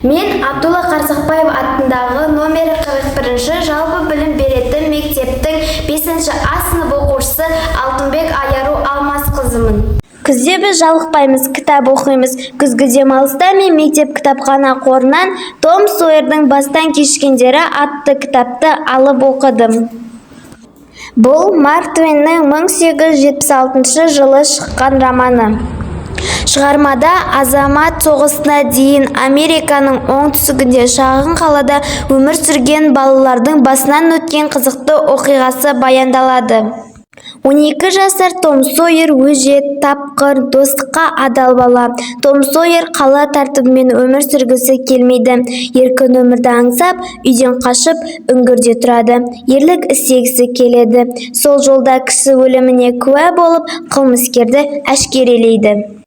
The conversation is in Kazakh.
Мен Абдулла Қарсақбаев атындағы номері 41-ші жалпы білім беретін мектептің 5-ші А сынып оқушысы Алтынбек Аяру Алмасқызымын. Күзде біз жалықпаймыз, кітап оқимыз. Күзгі демалыста мен мектеп кітапхана қорынан Том Сойердің «Бастан кешкендері» атты кітапты алып оқыдым. Бұл Марк Твеннің 1876 жылы шыққан романы. Шығармада азамат соғысына дейін Американың оңтүстігінде шағын қалада өмір сүрген балалардың басынан өткен қызықты оқиғасы баяндалады. 12 жасар Том Сойер өжет, тапқыр, достыққа адал бала. Том Сойер қала тәртібімен өмір сүргісі келмейді. Еркін өмірді аңсап, үйден қашып, үңгірде тұрады. Ерлік істегісі келеді. Сол жолда кісі өліміне куә болып, қылмыскерді әшкерелейді.